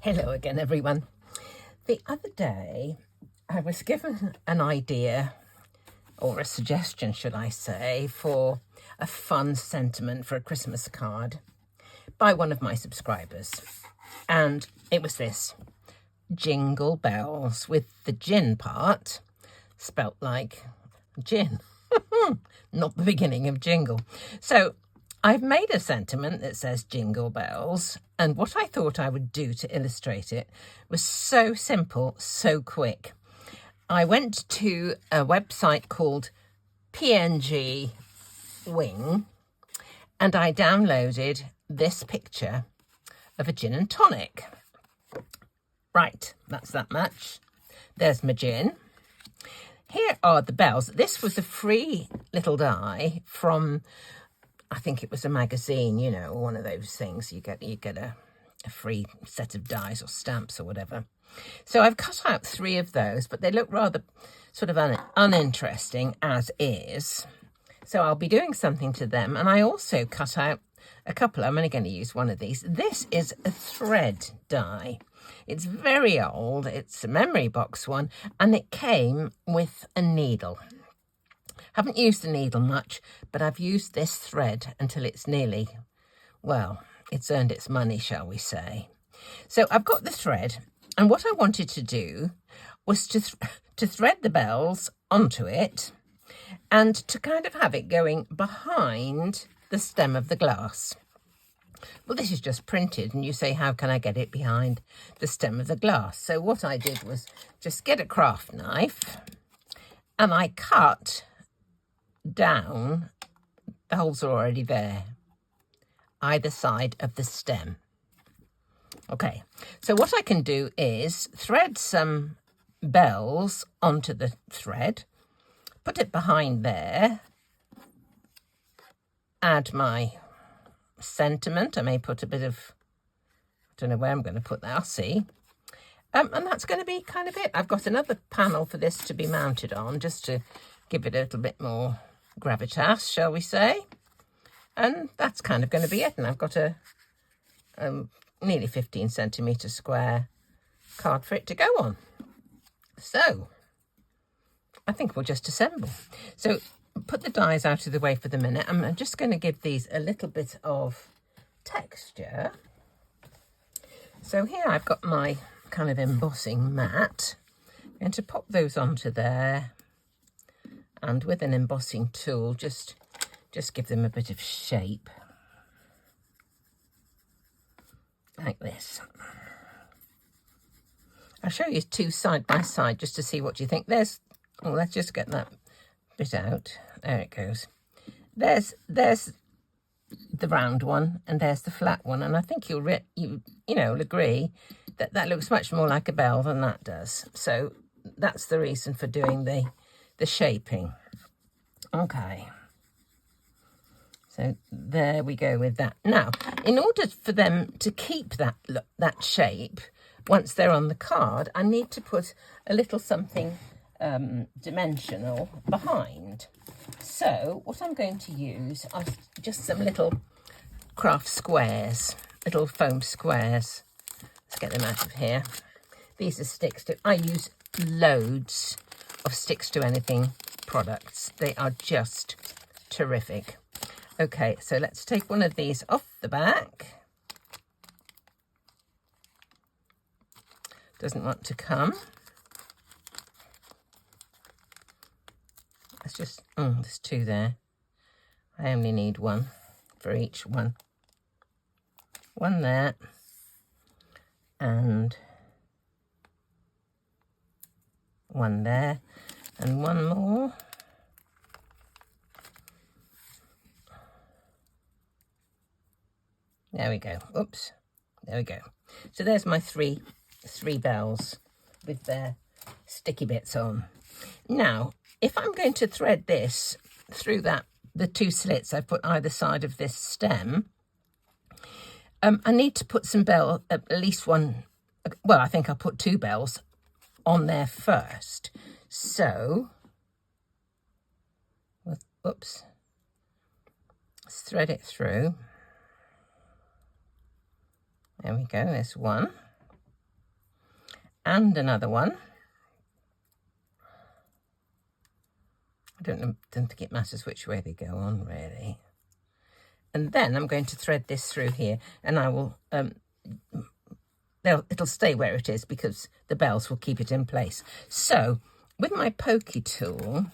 Hello again, everyone. The other day, I was given an idea, or a suggestion, should I say, for a fun sentiment for a Christmas card by one of my subscribers. And it was this: Jingle bells, with the gin part spelt like gin, not the beginning of jingle. So I've made a sentiment that says jingle bells, and what I thought I would do to illustrate it was so simple, so quick. I went to a website called PNG Wing, and I downloaded this picture of a gin and tonic. Right, that's that much. There's my gin. Here are the bells. This was a free little die from, I think it was a magazine, you know, one of those things you get a free set of dies or stamps or whatever. So I've cut out 3 of those, but they look rather sort of uninteresting as is. So I'll be doing something to them. And I also cut out a couple. I'm only going to use one of these. This is a thread die. It's very old. It's a memory box one, and it came with a needle. Haven't used the needle much, but I've used this thread until it's nearly, well, it's earned its money, shall we say. So I've got the thread, and what I wanted to do was to thread the bells onto it and to kind of have it going behind the stem of the glass. Well, this is just printed, and you say, how can I get it behind the stem of the glass? So what I did was just get a craft knife, and I cut down, the holes are already there, either side of the stem. Okay, so what I can do is thread some bells onto the thread, put it behind there, add my sentiment. I may put a bit of, I don't know where I'm going to put that, I'll see. And that's going to be kind of it. I've got another panel for this to be mounted on, just to give it a little bit more gravitas, shall we say. And that's kind of going to be it. And I've got a nearly 15 centimetre square card for it to go on. So I think we'll just assemble. So put the dies out of the way for the minute. I'm just going to give these a little bit of texture. So here I've got my kind of embossing mat. I'm going to pop those onto there, and with an embossing tool, just give them a bit of shape, like this. I'll show you 2 side by side just to see what you think. There's, oh, let's just get that bit out. There it goes. There's the round one, and there's the flat one, and I think you'll agree that that looks much more like a bell than that does. So that's the reason for doing the shaping. Okay, so there we go with that. Now, in order for them to keep that shape once they're on the card, I need to put a little something dimensional behind. So what I'm going to use are just some little craft squares, little foam squares. Let's get them out of here. These are sticks to, I use loads of sticks to anything products. They are just terrific. Okay, so let's take one of these off the back. Doesn't want to come. Let's just, there's 2 there. I only need 1 for each one. 1 there, and 1 there, and 1 more. There we go. Oops. There we go. So there's my three bells with their sticky bits on. Now, if I'm going to thread this through the 2 slits I've put either side of this stem, I need to put some bell, at least one, well, I think I'll put 2 bells on there first. So, oops, let's thread it through. There we go, there's 1. and another one. I don't think it matters which way they go on, really. And then I'm going to thread this through here, and I will, it'll stay where it is because the bells will keep it in place. So with my pokey tool,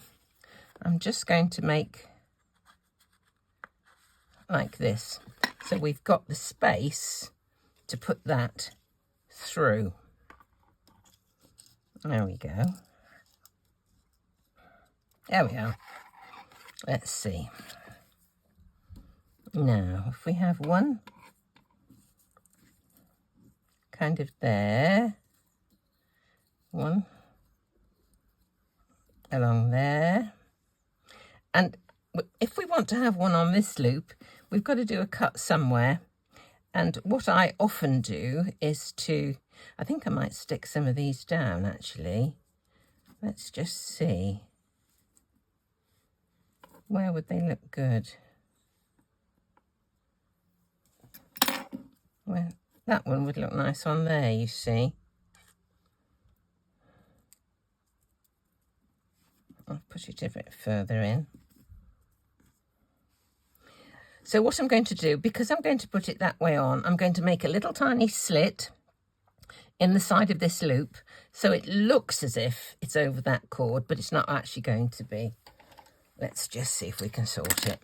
I'm just going to make like this. So we've got the space to put that through. There we go. There we are. Let's see. Now, if we have one kind of there, one along there, and if we want to have one on this loop, we've got to do a cut somewhere. And what I often do is I think I might stick some of these down actually. Let's just see. Where would they look good? Well, that one would look nice on there, you see. I'll put it a bit further in. So what I'm going to do, because I'm going to put it that way on, I'm going to make a little tiny slit in the side of this loop, so it looks as if it's over that cord, but it's not actually going to be. Let's just see if we can sort it.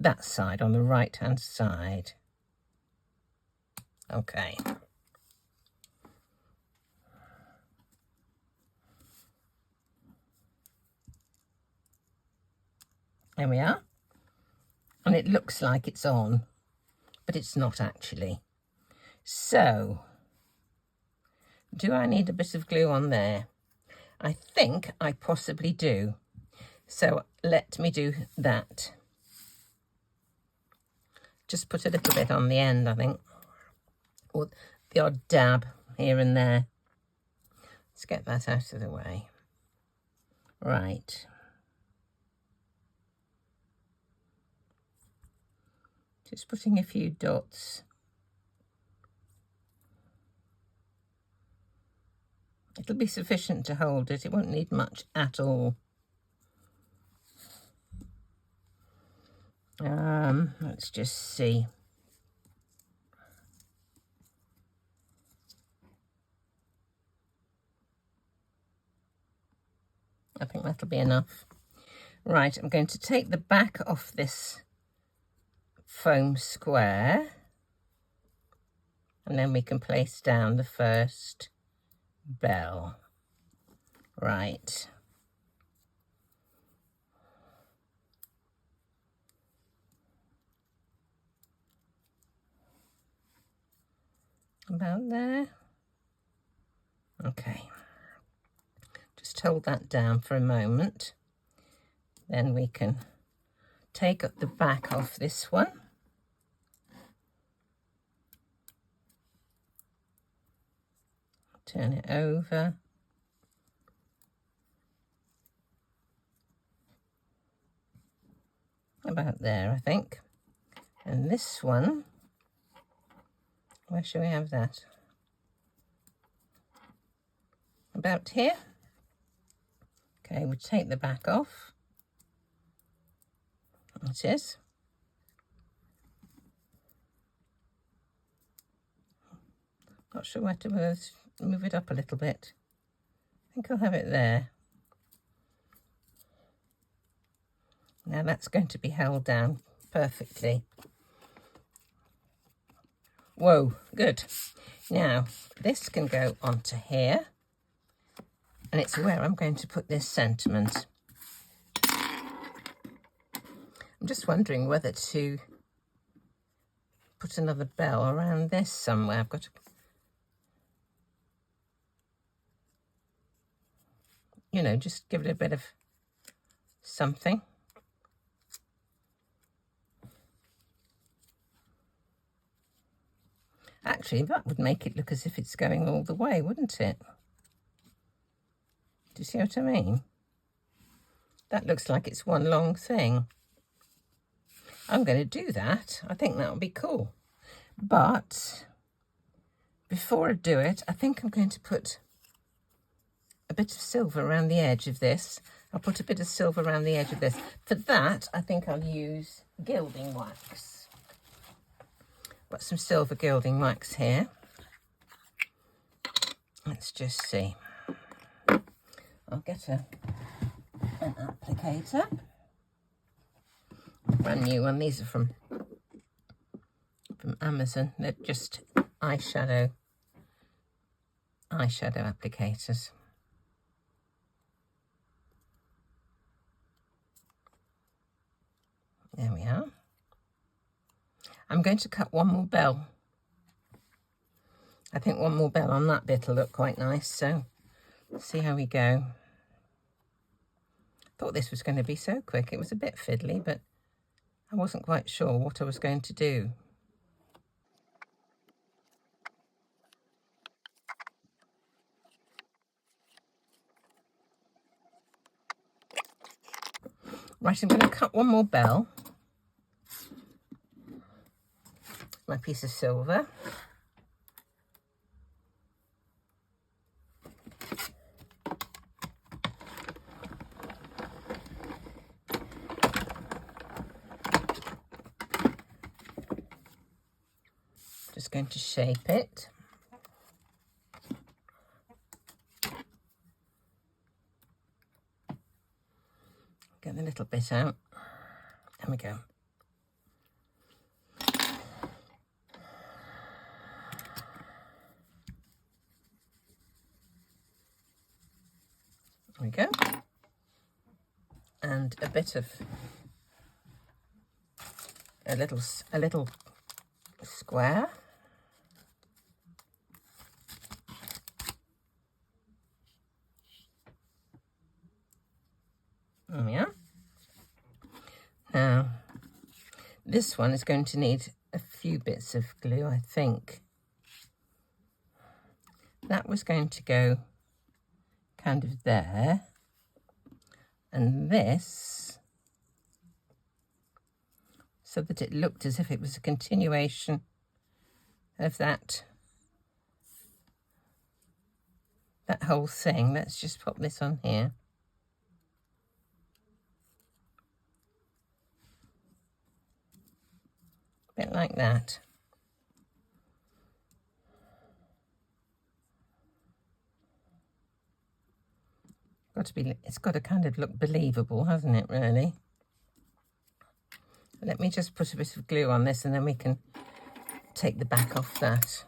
That side, on the right-hand side. Okay. There we are. And it looks like it's on, but it's not actually. So, do I need a bit of glue on there? I think I possibly do. So let me do that. Just put a little bit on the end, I think. Or the odd dab here and there. Let's get that out of the way. Right. Just putting a few dots. It'll be sufficient to hold it. It won't need much at all. Let's just see. I think that'll be enough. Right, I'm going to take the back off this foam square, and then we can place down the first bell. Right. About there. Okay. Just hold that down for a moment. Then we can take up the back off this one. Turn it over. About there, I think. And this one, where shall we have that? About here. Okay, we'll take the back off. It is. Not sure where to move it up a little bit. I think I'll have it there. Now that's going to be held down perfectly. Whoa, good. Now this can go onto here, and it's where I'm going to put this sentiment. I'm just wondering whether to put another bell around this somewhere. I've got to, you know, just give it a bit of something. Actually, that would make it look as if it's going all the way, wouldn't it? Do you see what I mean? That looks like it's one long thing. I'm going to do that. I think that would be cool. But before I do it, I think I'm going to put a bit of silver around the edge of this. I'll put a bit of silver around the edge of this. For that, I think I'll use gilding wax. Got some silver gilding wax here. Let's just see. I'll get an applicator. Brand new one. These are from Amazon. They're just eyeshadow applicators. There we are. I'm going to cut one more bell. I think one more bell on that bit will look quite nice, so let's see how we go. Thought this was going to be so quick. It was a bit fiddly, but I wasn't quite sure what I was going to do. Right, I'm going to cut one more bell. My piece of silver. Just going to shape it. Get the little bit out. There we go. There we go. And a bit of a little square. There we are. Now, this one is going to need a few bits of glue, I think. That was going to go kind of there. And this, so that it looked as if it was a continuation of that whole thing. Let's just pop this on here. A bit like that. It's got to kind of look believable, hasn't it, really? Let me just put a bit of glue on this and then we can take the back off that.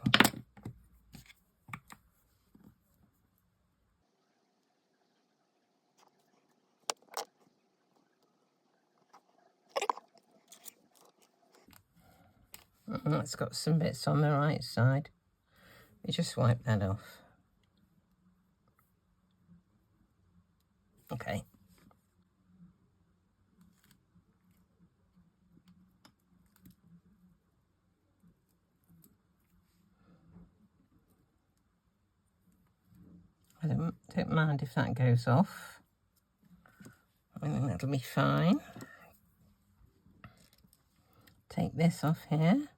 It's got some bits on the right side. We just wipe that off. Okay. I don't mind if that goes off. I think that'll be fine. Take this off here.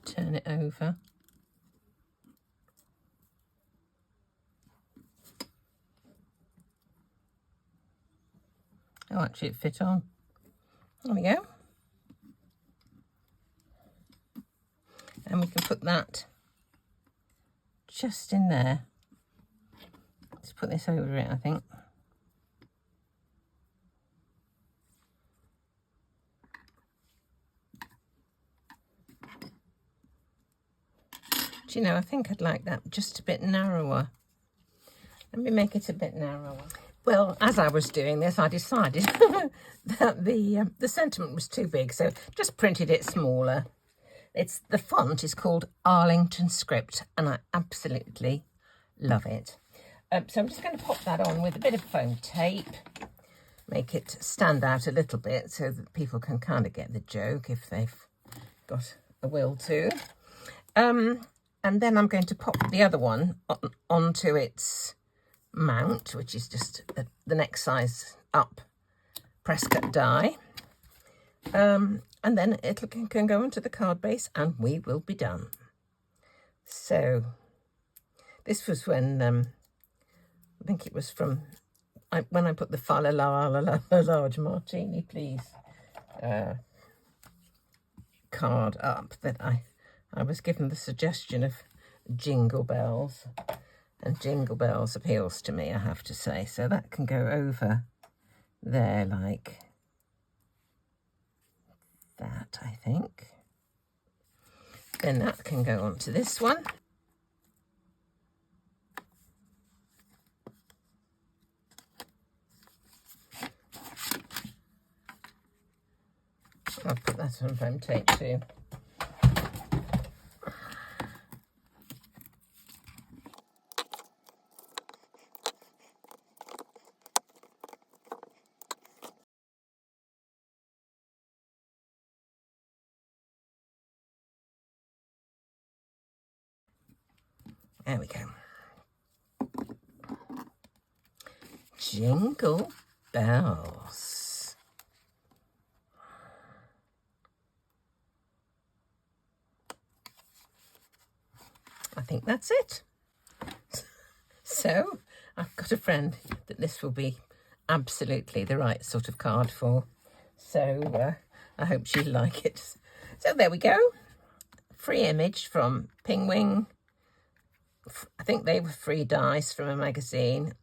Turn it over. Oh, actually it fit on. There we go. And we can put that just in there. Let's put this over it, I think. Do you know, I think I'd like that just a bit narrower. Let me make it a bit narrower. Well, as I was doing this, I decided that the sentiment was too big, so just printed it smaller. The font is called Arlington Script, and I absolutely love it. So I'm just going to pop that on with a bit of foam tape, make it stand out a little bit so that people can kind of get the joke if they've got a will to. And then I'm going to pop the other one onto its mount, which is just the next size up press cut die. And then it can go into the card base and we will be done. So this was when, I think it was from, when I put the fa la la la la la large martini, please, card up, that I was given the suggestion of Jingle Bells. And Jingle Bells appeals to me, I have to say. So that can go over there like that, I think. Then that can go on to this one. I'll put that on foam tape too. There we go. Jingle bells. I think that's it. So I've got a friend that this will be absolutely the right sort of card for. So I hope she'll like it. So there we go. Free image from Pingwing. I think they were free dice from a magazine.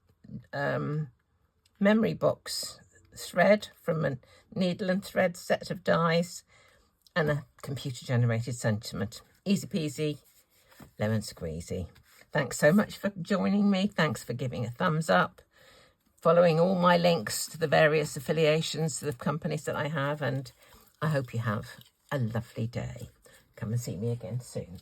Memory box thread from a needle and thread set of dies, and a computer generated sentiment. Easy peasy, lemon squeezy. Thanks so much for joining me. Thanks for giving a thumbs up, following all my links to the various affiliations, the companies that I have, and I hope you have a lovely day. Come and see me again soon.